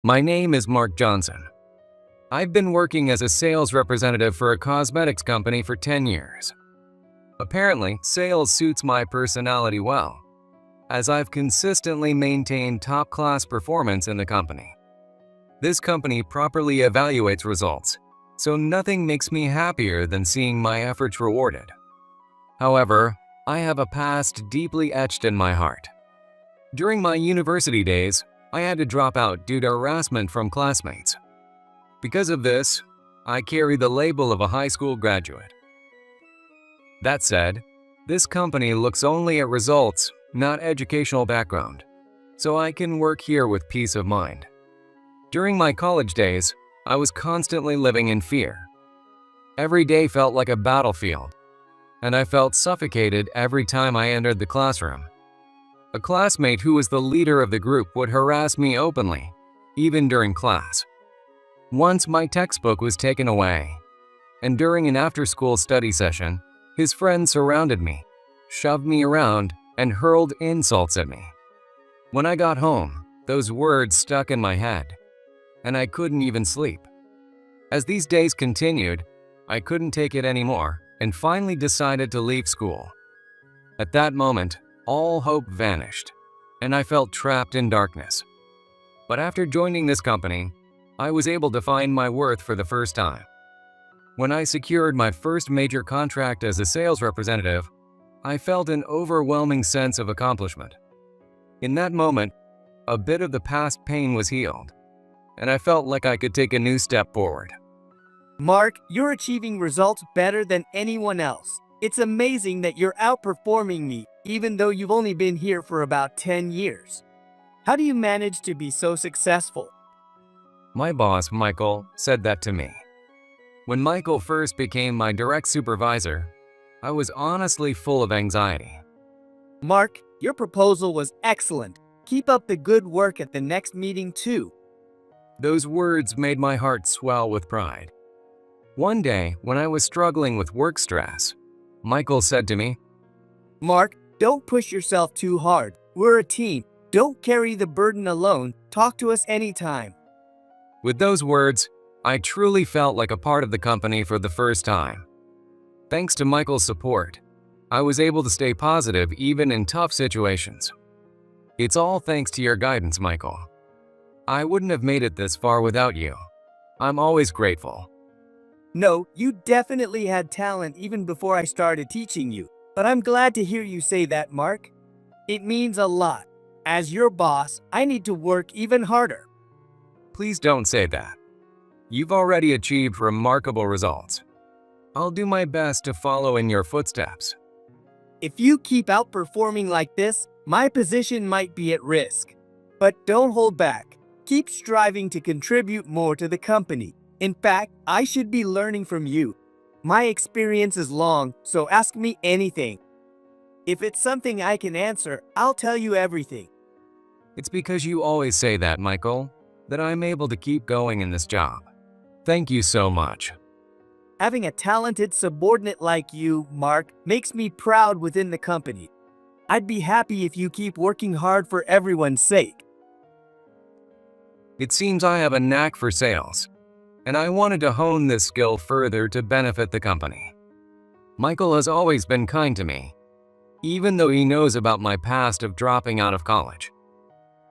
My name is Mark Johnson. I've been working as a sales representative for a cosmetics company for 10 years. Apparently, sales suits my personality well, as I've consistently maintained top-class performance in the company. This company properly evaluates results, so nothing makes me happier than seeing my efforts rewarded. However, I have a past deeply etched in my heart. During my university days, I had to drop out due to harassment from classmates. Because of this, I carry the label of a high school graduate. That said, this company looks only at results, not educational background, so I can work here with peace of mind. During my college days, I was constantly living in fear. Every day felt like a battlefield, and I felt suffocated every time I entered the classroom. A classmate who was the leader of the group would harass me openly, even during class. Once my textbook was taken away, and during an after-school study session, his friends surrounded me, shoved me around, and hurled insults at me. When I got home, those words stuck in my head, and I couldn't even sleep. As these days continued, I couldn't take it anymore and finally decided to leave school. At that moment, all hope vanished, and I felt trapped in darkness. But after joining this company, I was able to find my worth for the first time. When I secured my first major contract as a sales representative, I felt an overwhelming sense of accomplishment. In that moment, a bit of the past pain was healed, and I felt like I could take a new step forward. Mark, you're achieving results better than anyone else. It's amazing that you're outperforming me, even though you've only been here for about 10 years. How do you manage to be so successful? My boss, Michael, said that to me. When Michael first became my direct supervisor, I was honestly full of anxiety. Mark, your proposal was excellent. Keep up the good work at the next meeting too. Those words made my heart swell with pride. One day, when I was struggling with work stress, Michael said to me, Mark, don't push yourself too hard. We're a team. Don't carry the burden alone. Talk to us anytime. With those words, I truly felt like a part of the company for the first time. Thanks to Michael's support, I was able to stay positive even in tough situations. It's all thanks to your guidance, Michael. I wouldn't have made it this far without you. I'm always grateful. No, you definitely had talent even before I started teaching you, but I'm glad to hear you say that, Mark. It means a lot. As your boss, I need to work even harder. Please don't say that. You've already achieved remarkable results. I'll do my best to follow in your footsteps. If you keep outperforming like this, my position might be at risk. But don't hold back. Keep striving to contribute more to the company. In fact, I should be learning from you. My experience is long, so ask me anything. If it's something I can answer, I'll tell you everything. It's because you always say that, Michael, that I'm able to keep going in this job. Thank you so much. Having a talented subordinate like you, Mark, makes me proud within the company. I'd be happy if you keep working hard for everyone's sake. It seems I have a knack for sales, and I wanted to hone this skill further to benefit the company. Michael has always been kind to me, even though he knows about my past of dropping out of college.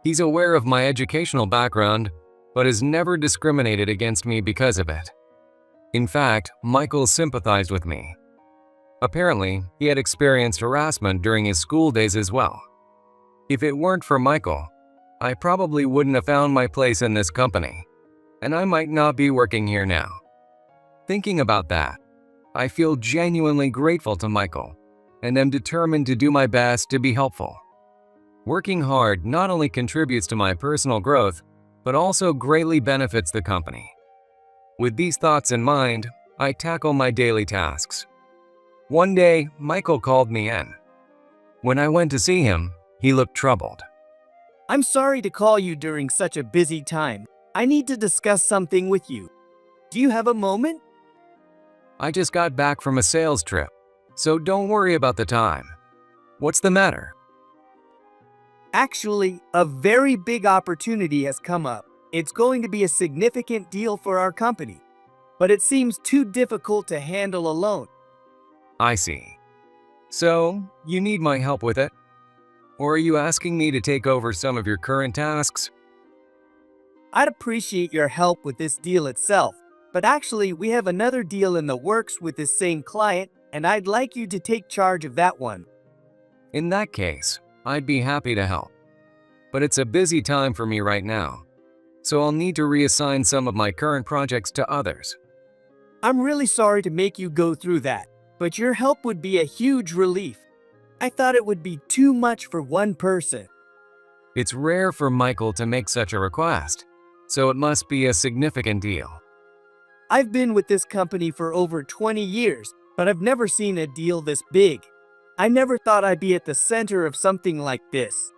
He's aware of my educational background, but has never discriminated against me because of it. In fact, Michael sympathized with me. Apparently, he had experienced harassment during his school days as well. If it weren't for Michael, I probably wouldn't have found my place in this company, and I might not be working here now. Thinking about that, I feel genuinely grateful to Michael, and am determined to do my best to be helpful. Working hard not only contributes to my personal growth, but also greatly benefits the company. With these thoughts in mind, I tackle my daily tasks. One day, Michael called me in. When I went to see him, he looked troubled. I'm sorry to call you during such a busy time. I need to discuss something with you. Do you have a moment? I just got back from a sales trip, so don't worry about the time. What's the matter? Actually, a very big opportunity has come up. It's going to be a significant deal for our company, but it seems too difficult to handle alone. I see. So, you need my help with it? Or are you asking me to take over some of your current tasks? I'd appreciate your help with this deal itself, but actually we have another deal in the works with this same client, and I'd like you to take charge of that one. In that case, I'd be happy to help. But it's a busy time for me right now, so I'll need to reassign some of my current projects to others. I'm really sorry to make you go through that, but your help would be a huge relief. I thought it would be too much for one person. It's rare for Michael to make such a request, so it must be a significant deal. I've been with this company for over 20 years, but I've never seen a deal this big. I never thought I'd be at the center of something like this.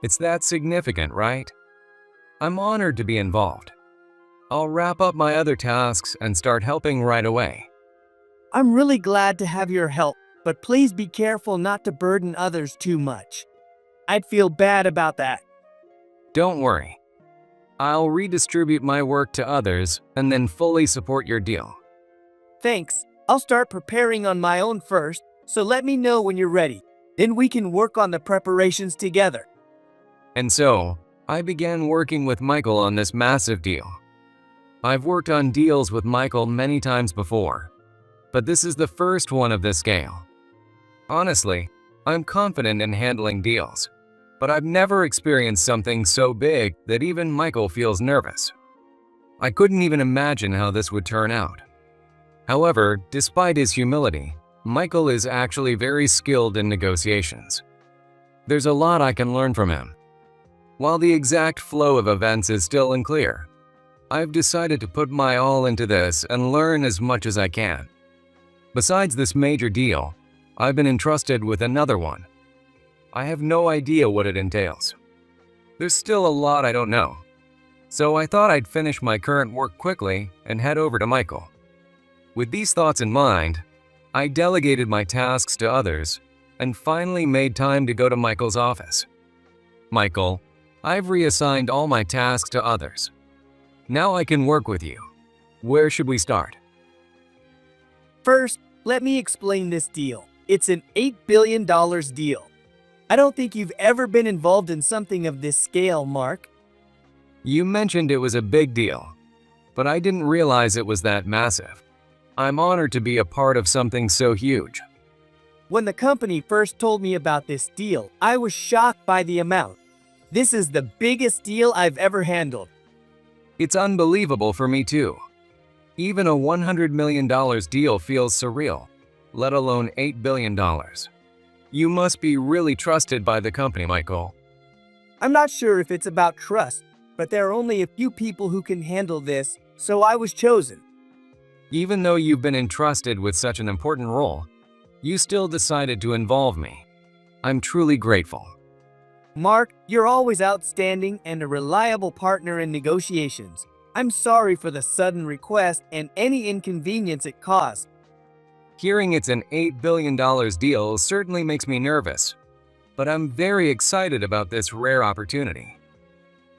It's that significant, right? I'm honored to be involved. I'll wrap up my other tasks and start helping right away. I'm really glad to have your help, but please be careful not to burden others too much. I'd feel bad about that. Don't worry. I'll redistribute my work to others and then fully support your deal. Thanks. I'll start preparing on my own first, so let me know when you're ready. Then we can work on the preparations together. And so, I began working with Michael on this massive deal. I've worked on deals with Michael many times before, but this is the first one of this scale. Honestly, I'm confident in handling deals, but I've never experienced something so big that even Michael feels nervous. I couldn't even imagine how this would turn out. However, despite his humility, Michael is actually very skilled in negotiations. There's a lot I can learn from him. While the exact flow of events is still unclear, I've decided to put my all into this and learn as much as I can. Besides this major deal, I've been entrusted with another one. I have no idea what it entails. There's still a lot I don't know, so I thought I'd finish my current work quickly and head over to Michael. With these thoughts in mind, I delegated my tasks to others and finally made time to go to Michael's office. Michael, I've reassigned all my tasks to others. Now I can work with you. Where should we start? First, let me explain this deal. It's an $8 billion deal. I don't think you've ever been involved in something of this scale, Mark. You mentioned it was a big deal, but I didn't realize it was that massive. I'm honored to be a part of something so huge. When the company first told me about this deal, I was shocked by the amount. This is the biggest deal I've ever handled. It's unbelievable for me too. Even a $100 million deal feels surreal, let alone $8 billion. You must be really trusted by the company, Michael. I'm not sure if it's about trust, but there are only a few people who can handle this, so I was chosen. Even though you've been entrusted with such an important role, you still decided to involve me. I'm truly grateful. Mark, you're always outstanding and a reliable partner in negotiations. I'm sorry for the sudden request and any inconvenience it caused. Hearing it's an $8 billion deal certainly makes me nervous, but I'm very excited about this rare opportunity.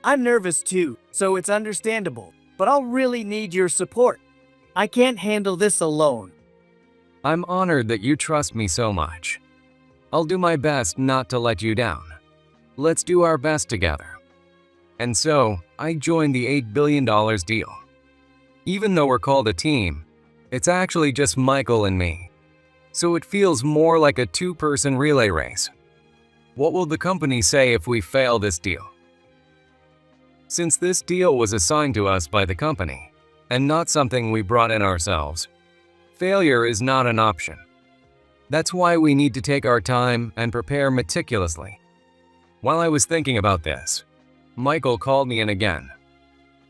I'm nervous too, so it's understandable, but I'll really need your support. I can't handle this alone. I'm honored that you trust me so much. I'll do my best not to let you down. Let's do our best together. And so, I joined the $8 billion deal. Even though we're called a team, it's actually just Michael and me. So it feels more like a two-person relay race. What will the company say if we fail this deal? Since this deal was assigned to us by the company, and not something we brought in ourselves, failure is not an option. That's why we need to take our time and prepare meticulously. While I was thinking about this, Michael called me in again.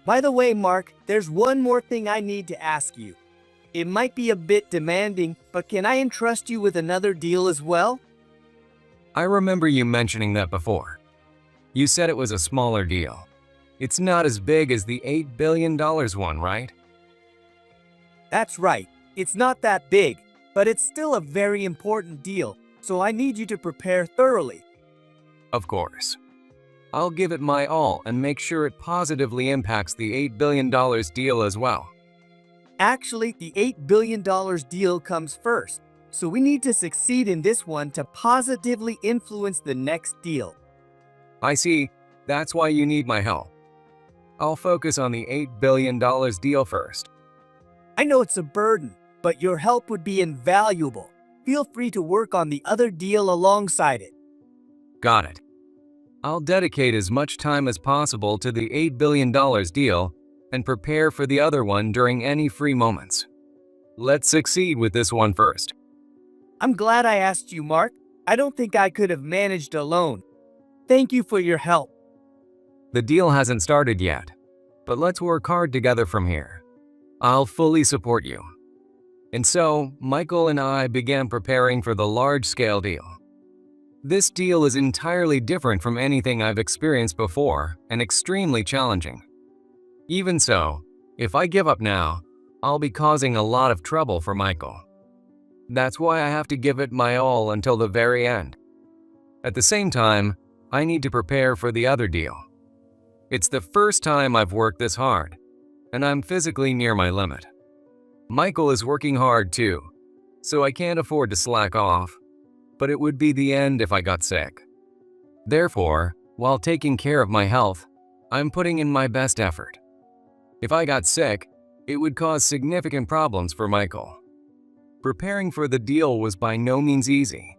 By the way, Mark, there's one more thing I need to ask you. It might be a bit demanding, but can I entrust you with another deal as well? I remember you mentioning that before. You said it was a smaller deal. It's not as big as the $8 billion one, right? That's right. It's not that big, but it's still a very important deal, so I need you to prepare thoroughly. Of course. I'll give it my all and make sure it positively impacts the $8 billion deal as well. Actually, the $8 billion deal comes first, so we need to succeed in this one to positively influence the next deal. I see, that's why you need my help. I'll focus on the $8 billion deal first. I know it's a burden, but your help would be invaluable. Feel free to work on the other deal alongside it. Got it. I'll dedicate as much time as possible to the $8 billion deal and prepare for the other one during any free moments. Let's succeed with this one first. I'm glad I asked you, Mark. I don't think I could have managed alone. Thank you for your help. The deal hasn't started yet, but let's work hard together from here. I'll fully support you. And so, Michael and I began preparing for the large-scale deal. This deal is entirely different from anything I've experienced before and extremely challenging. Even so, if I give up now, I'll be causing a lot of trouble for Michael. That's why I have to give it my all until the very end. At the same time, I need to prepare for the other deal. It's the first time I've worked this hard, and I'm physically near my limit. Michael is working hard too, so I can't afford to slack off, but it would be the end if I got sick. Therefore, while taking care of my health, I'm putting in my best effort. If I got sick, it would cause significant problems for Michael. Preparing for the deal was by no means easy.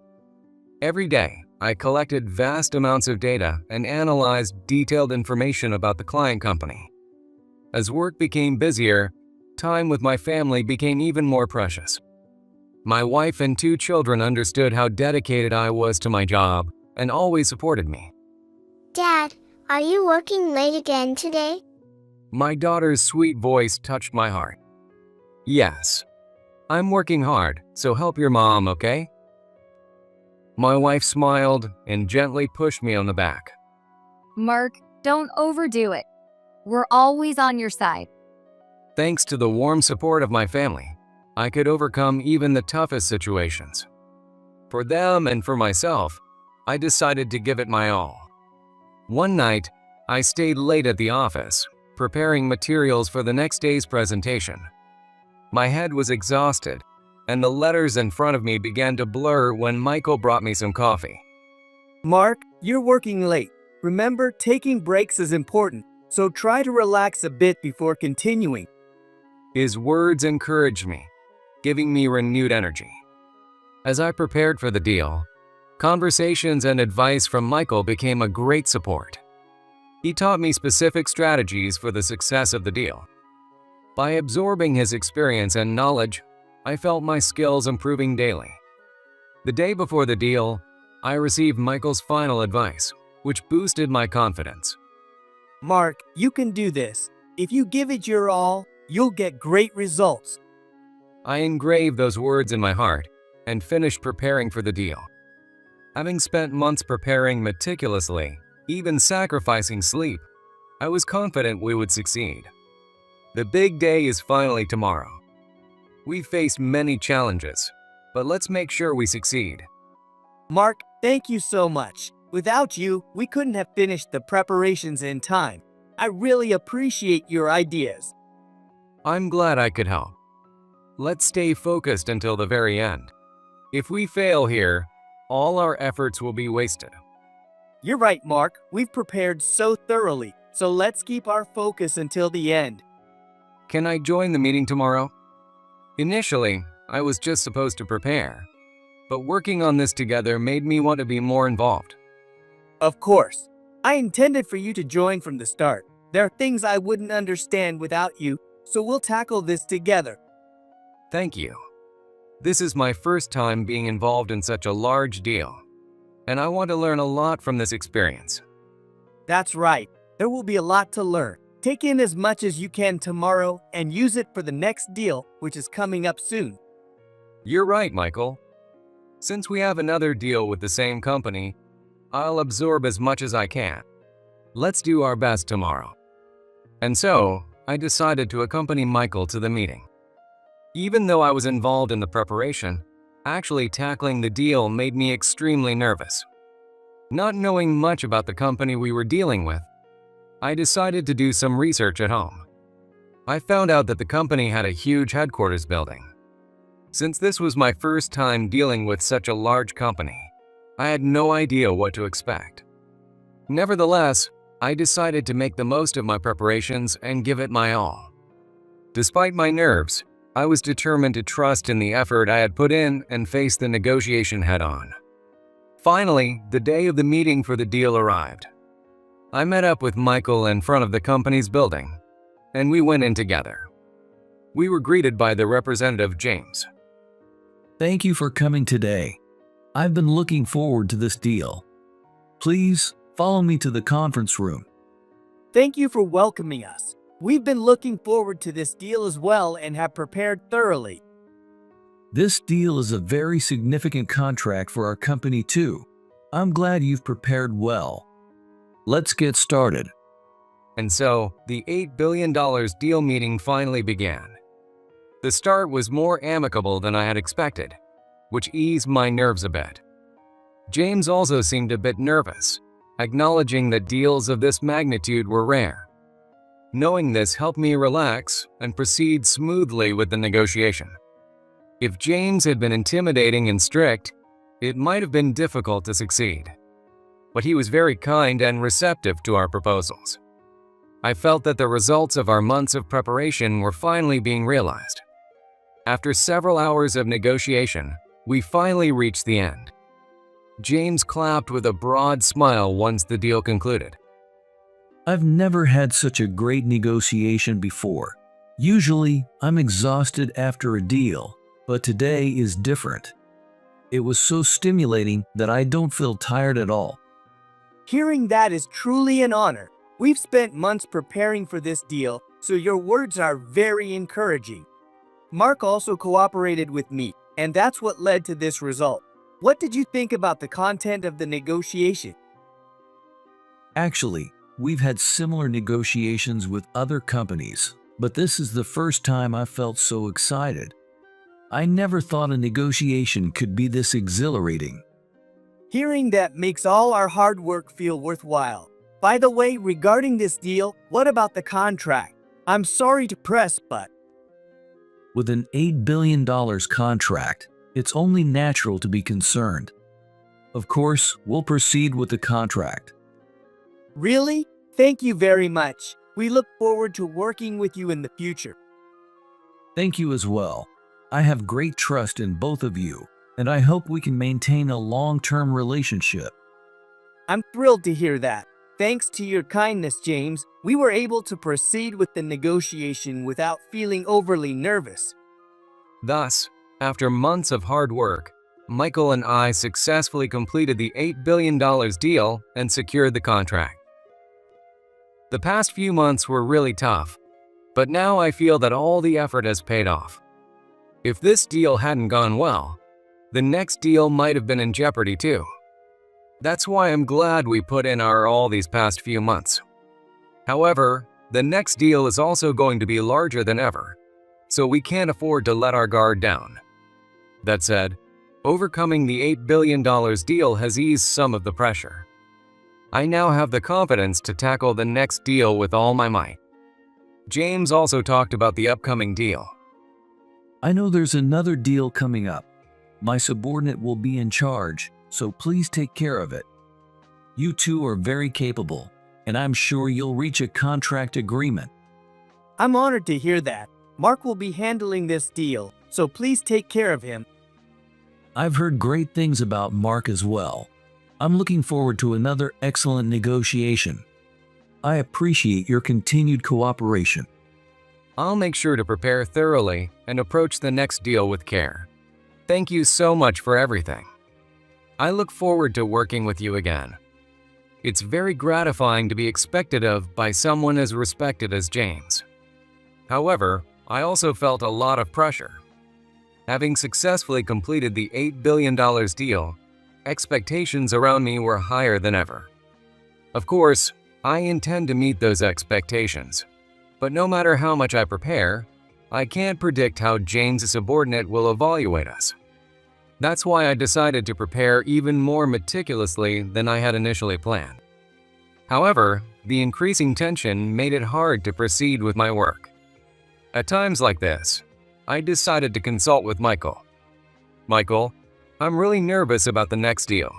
Every day, I collected vast amounts of data and analyzed detailed information about the client company. As work became busier, time with my family became even more precious. My wife and 2 children understood how dedicated I was to my job and always supported me. Dad, are you working late again today? My daughter's sweet voice touched my heart. Yes. I'm working hard, so help your mom, okay? My wife smiled and gently pushed me on the back. Mark, don't overdo it. We're always on your side. Thanks to the warm support of my family, I could overcome even the toughest situations. For them and for myself, I decided to give it my all. One night, I stayed late at the office, preparing materials for the next day's presentation. My head was exhausted, and the letters in front of me began to blur when Michael brought me some coffee. Mark, you're working late. Remember, taking breaks is important, so try to relax a bit before continuing. His words encouraged me, giving me renewed energy. As I prepared for the deal, conversations and advice from Michael became a great support. He taught me specific strategies for the success of the deal. By absorbing his experience and knowledge, I felt my skills improving daily. The day before the deal, I received Michael's final advice, which boosted my confidence. Mark, you can do this. If you give it your all, you'll get great results. I engraved those words in my heart and finished preparing for the deal. Having spent months preparing meticulously, even sacrificing sleep, I was confident we would succeed. The big day is finally tomorrow. We've faced many challenges, but let's make sure we succeed. Mark, thank you so much. Without you, we couldn't have finished the preparations in time. I really appreciate your ideas. I'm glad I could help. Let's stay focused until the very end. If we fail here, all our efforts will be wasted. You're right, Mark. We've prepared so thoroughly, so let's keep our focus until the end. Can I join the meeting tomorrow? Initially, I was just supposed to prepare, but working on this together made me want to be more involved. Of course. I intended for you to join from the start. There are things I wouldn't understand without you, so we'll tackle this together. Thank you. This is my first time being involved in such a large deal, and I want to learn a lot from this experience. That's right. There will be a lot to learn. Take in as much as you can tomorrow and use it for the next deal, which is coming up soon. You're right, Michael. Since we have another deal with the same company, I'll absorb as much as I can. Let's do our best tomorrow. And so, I decided to accompany Michael to the meeting. Even though I was involved in the preparation, actually tackling the deal made me extremely nervous. Not knowing much about the company we were dealing with, I decided to do some research at home. I found out that the company had a huge headquarters building. Since this was my first time dealing with such a large company, I had no idea what to expect. Nevertheless, I decided to make the most of my preparations and give it my all. Despite my nerves, I was determined to trust in the effort I had put in and face the negotiation head-on. Finally, the day of the meeting for the deal arrived. I met up with Michael in front of the company's building, and we went in together. We were greeted by the representative, James. Thank you for coming today. I've been looking forward to this deal. Please follow me to the conference room. Thank you for welcoming us. We've been looking forward to this deal as well and have prepared thoroughly. This deal is a very significant contract for our company too. I'm glad you've prepared well. Let's get started. And so, the $8 billion deal meeting finally began. The start was more amicable than I had expected, which eased my nerves a bit. James also seemed a bit nervous, acknowledging that deals of this magnitude were rare. Knowing this helped me relax and proceed smoothly with the negotiation. If James had been intimidating and strict, it might have been difficult to succeed. But he was very kind and receptive to our proposals. I felt that the results of our months of preparation were finally being realized. After several hours of negotiation, we finally reached the end. James clapped with a broad smile once the deal concluded. I've never had such a great negotiation before. Usually, I'm exhausted after a deal, but today is different. It was so stimulating that I don't feel tired at all. Hearing that is truly an honor. We've spent months preparing for this deal, so your words are very encouraging. Mark also cooperated with me, and that's what led to this result. What did you think about the content of the negotiation? Actually, we've had similar negotiations with other companies, but this is the first time I felt so excited. I never thought a negotiation could be this exhilarating. Hearing that makes all our hard work feel worthwhile. By the way, regarding this deal, what about the contract? I'm sorry to press, but With an $8 billion contract, it's only natural to be concerned. Of course, we'll proceed with the contract. really? Thank you very much. We look forward to working with you in the future. Thank you as well. I have great trust in both of you, and I hope we can maintain a long-term relationship. I'm thrilled to hear that. Thanks to your kindness, James, we were able to proceed with the negotiation without feeling overly nervous. Thus, after months of hard work, Michael and I successfully completed the $8 billion deal and secured the contract. The past few months were really tough, but now I feel that all the effort has paid off. If this deal hadn't gone well, the next deal might have been in jeopardy too. That's why I'm glad we put in our all these past few months. However, the next deal is also going to be larger than ever, so we can't afford to let our guard down. That said, overcoming the $8 billion deal has eased some of the pressure. I now have the confidence to tackle the next deal with all my might. James also talked about the upcoming deal. I know there's another deal coming up. My subordinate will be in charge, so please take care of it. You two are very capable, and I'm sure you'll reach a contract agreement. I'm honored to hear that. Mark will be handling this deal, so please take care of him. I've heard great things about Mark as well. I'm looking forward to another excellent negotiation. I appreciate your continued cooperation. I'll make sure to prepare thoroughly and approach the next deal with care. Thank you so much for everything. I look forward to working with you again. It's very gratifying to be expected of by someone as respected as James. However, I also felt a lot of pressure. Having successfully completed the $8 billion deal, expectations around me were higher than ever. Of course, I intend to meet those expectations, but no matter how much I prepare, I can't predict how James' subordinate will evaluate us. That's why I decided to prepare even more meticulously than I had initially planned. However, the increasing tension made it hard to proceed with my work. At times like this, I decided to consult with Michael. Michael, I'm really nervous about the next deal.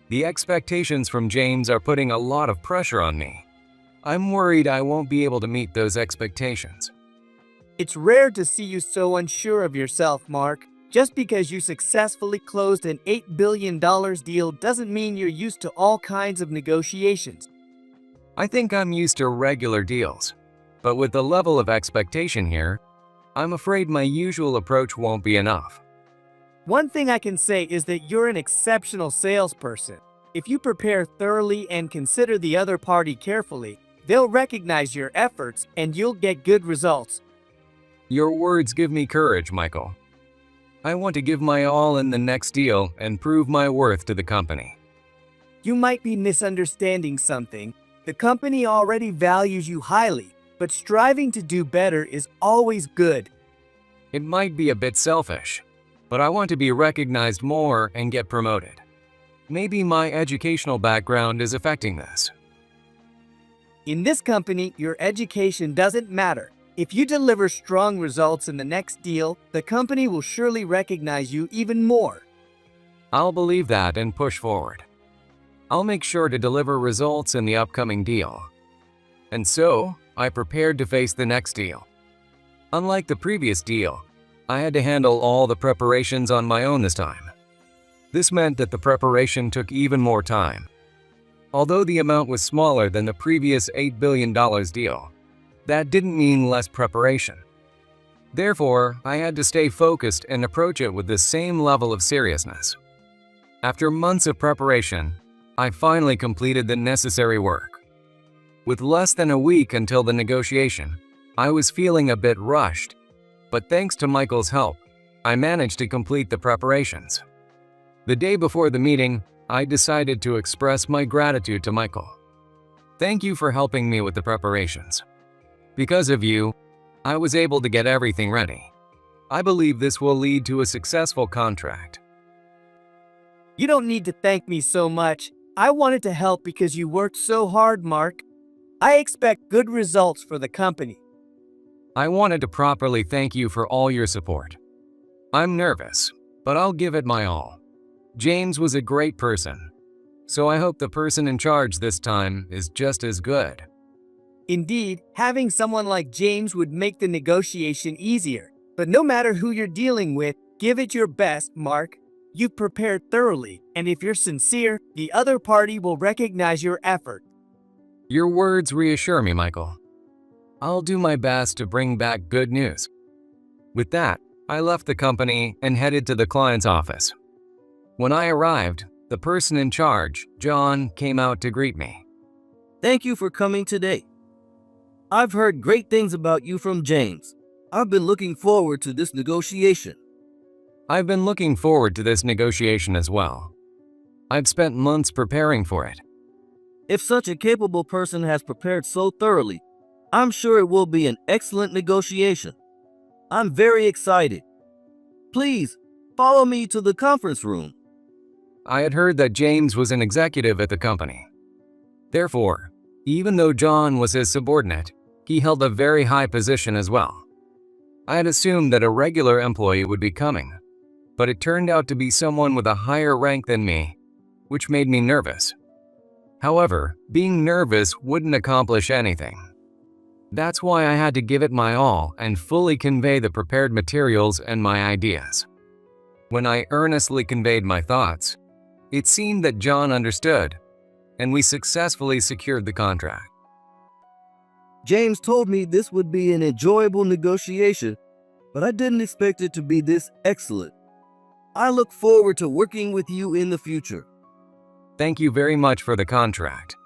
The expectations from James are putting a lot of pressure on me. I'm worried I won't be able to meet those expectations. It's rare to see you so unsure of yourself, Mark. Just because you successfully closed an $8 billion deal doesn't mean you're used to all kinds of negotiations. I think I'm used to regular deals, but with the level of expectation here, I'm afraid my usual approach won't be enough. One thing I can say is that you're an exceptional salesperson. If you prepare thoroughly and consider the other party carefully, they'll recognize your efforts and you'll get good results. Your words give me courage, Michael. I want to give my all in the next deal and prove my worth to the company. You might be misunderstanding something. The company already values you highly, but striving to do better is always good. It might be a bit selfish, but I want to be recognized more and get promoted. Maybe my educational background is affecting this. In this company, your education doesn't matter. If you deliver strong results in the next deal, the company will surely recognize you even more. I'll believe that and push forward. I'll make sure to deliver results in the upcoming deal. And so, I prepared to face the next deal. Unlike the previous deal, I had to handle all the preparations on my own this time. This meant that the preparation took even more time. Although the amount was smaller than the previous $8 billion deal, that didn't mean less preparation. Therefore, I had to stay focused and approach it with the same level of seriousness. After months of preparation, I finally completed the necessary work. With less than a week until the negotiation, I was feeling a bit rushed, but thanks to Michael's help, I managed to complete the preparations. The day before the meeting, I decided to express my gratitude to Michael. Thank you for helping me with the preparations. Because of you, I was able to get everything ready. I believe this will lead to a successful contract. You don't need to thank me so much. I wanted to help because you worked so hard, Mark. I expect good results for the company. I wanted to properly thank you for all your support. I'm nervous, but I'll give it my all. James was a great person, so I hope the person in charge this time is just as good. Indeed, having someone like James would make the negotiation easier. But no matter who you're dealing with, give it your best, Mark. You've prepared thoroughly, and if you're sincere, the other party will recognize your effort. Your words reassure me, Michael. I'll do my best to bring back good news. With that, I left the company and headed to the client's office. When I arrived, the person in charge, John, came out to greet me. Thank you for coming today. I've heard great things about you from James. I've been looking forward to this negotiation. I've been looking forward to this negotiation as well. I've spent months preparing for it. If such a capable person has prepared so thoroughly, I'm sure it will be an excellent negotiation. I'm very excited. Please, follow me to the conference room. I had heard that James was an executive at the company. Therefore, even though John was his subordinate, he held a very high position as well. I had assumed that a regular employee would be coming, but it turned out to be someone with a higher rank than me, which made me nervous. However, being nervous wouldn't accomplish anything. That's why I had to give it my all and fully convey the prepared materials and my ideas. When I earnestly conveyed my thoughts, it seemed that John understood, and we successfully secured the contract. James told me this would be an enjoyable negotiation, but I didn't expect it to be this excellent. I look forward to working with you in the future. Thank you very much for the contract.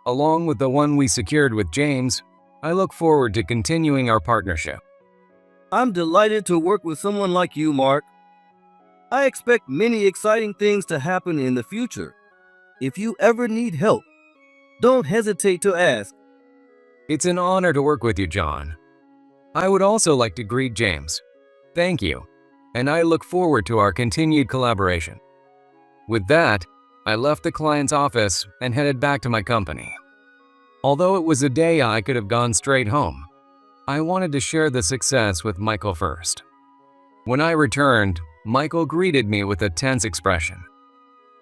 Along with the one we secured with James, I look forward to continuing our partnership. I'm delighted to work with someone like you, Mark. I expect many exciting things to happen in the future. If you ever need help, don't hesitate to ask. It's an honor to work with you, John. I would also like to greet James. Thank you. and I look forward to our continued collaboration. With that, I left the client's office and headed back to my company. Although it was a day I could have gone straight home, I wanted to share the success with Michael first. When I returned, Michael greeted me with a tense expression.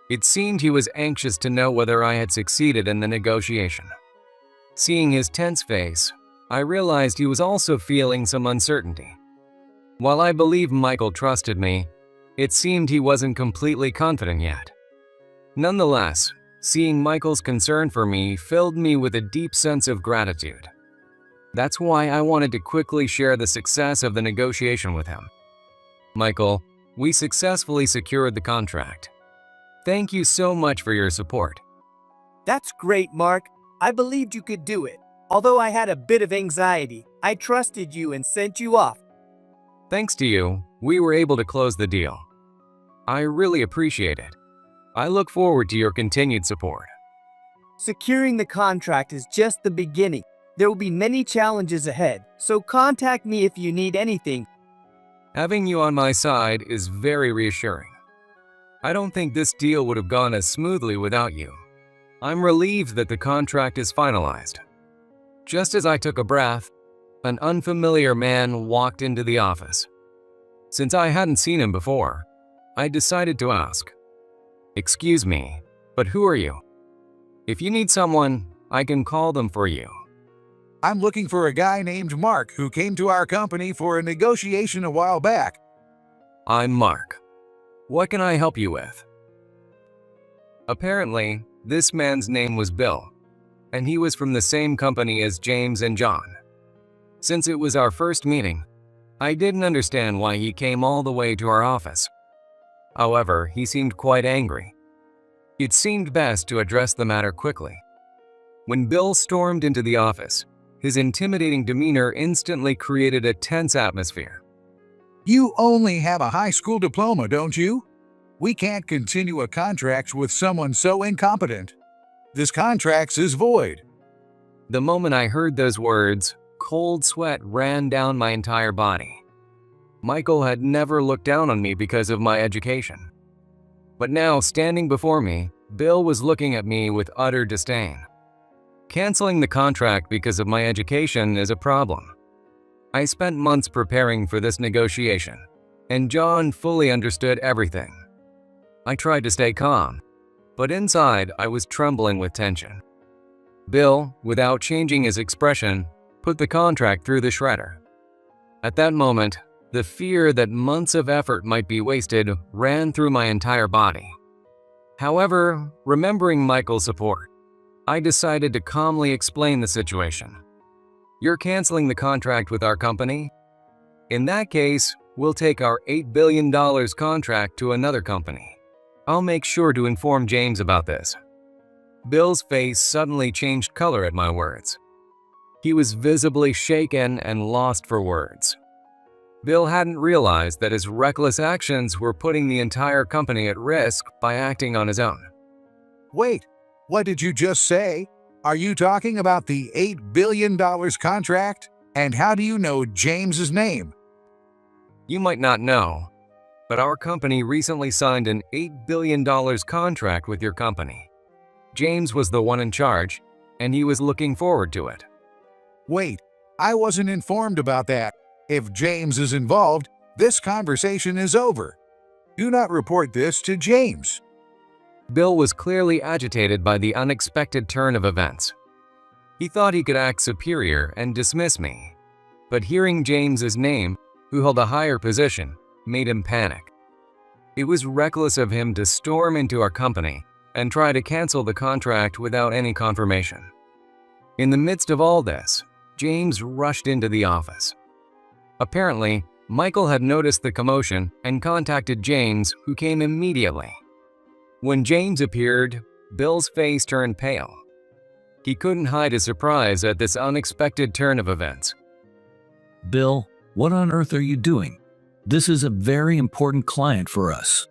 It seemed he was anxious to know whether I had succeeded in the negotiation. Seeing his tense face, I realized he was also feeling some uncertainty. While I believe Michael trusted me, it seemed he wasn't completely confident yet. Nonetheless, seeing Michael's concern for me filled me with a deep sense of gratitude. That's why I wanted to quickly share the success of the negotiation with him. Michael, we successfully secured the contract. Thank you so much for your support. That's great, Mark. I believed you could do it. Although I had a bit of anxiety, I trusted you and sent you off. Thanks to you, we were able to close the deal. I really appreciate it. I look forward to your continued support. Securing the contract is just the beginning. There will be many challenges ahead, so contact me if you need anything. Having you on my side is very reassuring. I don't think this deal would have gone as smoothly without you. I'm relieved that the contract is finalized. Just as I took a breath, an unfamiliar man walked into the office. Since I hadn't seen him before, I decided to ask, "Excuse me, but who are you? If you need someone, I can call them for you." I'm looking for a guy named Mark who came to our company for a negotiation a while back. I'm Mark. What can I help you with? Apparently, this man's name was Bill, and he was from the same company as James and John. Since it was our first meeting, I didn't understand why he came all the way to our office. However, he seemed quite angry. It seemed best to address the matter quickly. When Bill stormed into the office, his intimidating demeanor instantly created a tense atmosphere. You only have a high school diploma, don't you? We can't continue a contract with someone so incompetent. This contract is void. The moment I heard those words, cold sweat ran down my entire body. Michael had never looked down on me because of my education. But now, standing before me, Bill was looking at me with utter disdain. Canceling the contract because of my education is a problem. I spent months preparing for this negotiation, and John fully understood everything. I tried to stay calm, but inside I was trembling with tension. Bill, without changing his expression, put the contract through the shredder. At that moment, the fear that months of effort might be wasted ran through my entire body. However, remembering Michael's support, I decided to calmly explain the situation. You're canceling the contract with our company? In that case, we'll take our $8 billion contract to another company. I'll make sure to inform James about this. Bill's face suddenly changed color at my words. He was visibly shaken and lost for words. Bill hadn't realized that his reckless actions were putting the entire company at risk by acting on his own. Wait, what did you just say? Are you talking about the $8 billion contract? And how do you know James's name? You might not know, but our company recently signed an $8 billion contract with your company. James was the one in charge, and he was looking forward to it. Wait, I wasn't informed about that. If James is involved, this conversation is over. Do not report this to James. Bill was clearly agitated by the unexpected turn of events. He thought he could act superior and dismiss me, but hearing James's name, who held a higher position, made him panic. It was reckless of him to storm into our company and try to cancel the contract without any confirmation. In the midst of all this, James rushed into the office. Apparently, Michael had noticed the commotion and contacted James, who came immediately. When James appeared, Bill's face turned pale. He couldn't hide his surprise at this unexpected turn of events. Bill, what on earth are you doing? This is a very important client for us.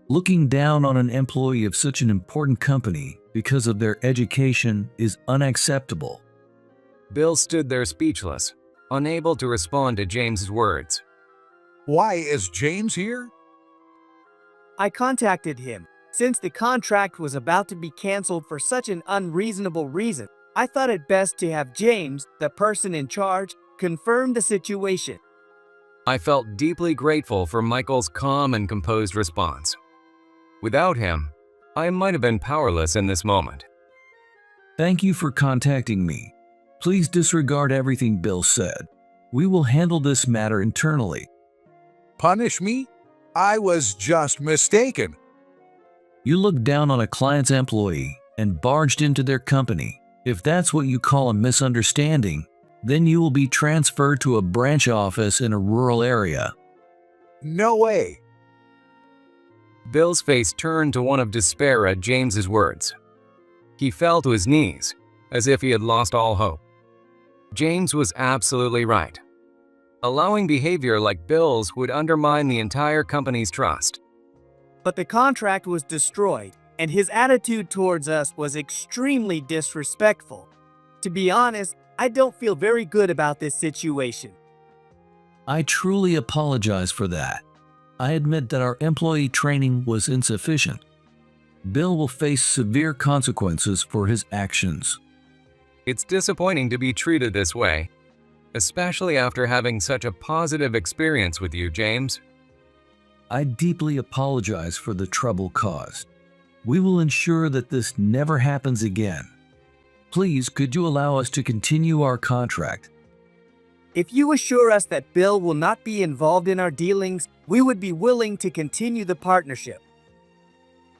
Looking down on an employee of such an important company because of their education is unacceptable. Bill stood there speechless, unable to respond to James's words. Why is James here? I contacted him. Since the contract was about to be canceled for such an unreasonable reason, I thought it best to have James, the person in charge, confirm the situation. I felt deeply grateful for Michael's calm and composed response. Without him, I might have been powerless in this moment. Thank you for contacting me. Please disregard everything Bill said. We will handle this matter internally. Punish me? I was just mistaken. You looked down on a client's employee and barged into their company. If that's what you call a misunderstanding, then you will be transferred to a branch office in a rural area. No way. Bill's face turned to one of despair at James's words. He fell to his knees, as if he had lost all hope. James was absolutely right. Allowing behavior like Bill's would undermine the entire company's trust. But the contract was destroyed, and his attitude towards us was extremely disrespectful. To be honest, I don't feel very good about this situation. I truly apologize for that. I admit that our employee training was insufficient. Bill will face severe consequences for his actions. It's disappointing to be treated this way, especially after having such a positive experience with you, James. I deeply apologize for the trouble caused. We will ensure that this never happens again. Please, could you allow us to continue our contract? If you assure us that Bill will not be involved in our dealings, we would be willing to continue the partnership.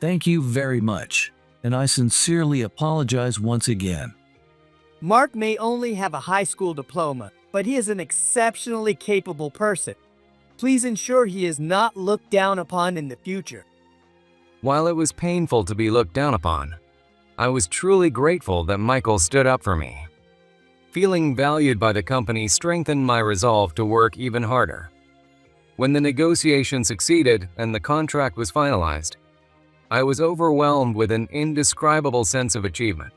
Thank you very much, and I sincerely apologize once again. Mark may only have a high school diploma, but he is an exceptionally capable person. Please ensure he is not looked down upon in the future. While it was painful to be looked down upon, I was truly grateful that Michael stood up for me. Feeling valued by the company strengthened my resolve to work even harder. When the negotiation succeeded and the contract was finalized, I was overwhelmed with an indescribable sense of achievement.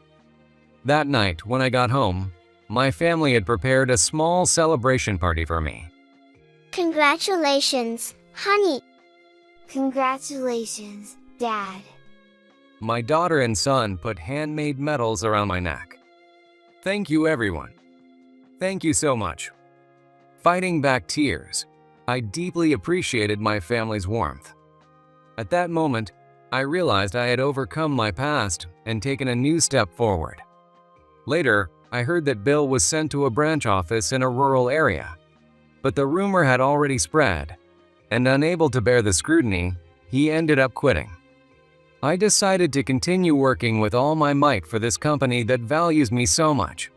That night, when I got home, my family had prepared a small celebration party for me. Congratulations, honey. Congratulations, Dad. My daughter and son put handmade medals around my neck. Thank you, everyone. Thank you so much. Fighting back tears, I deeply appreciated my family's warmth. At that moment, I realized I had overcome my past and taken a new step forward. Later, I heard that Bill was sent to a branch office in a rural area, but the rumor had already spread, and unable to bear the scrutiny, he ended up quitting. I decided to continue working with all my might for this company that values me so much.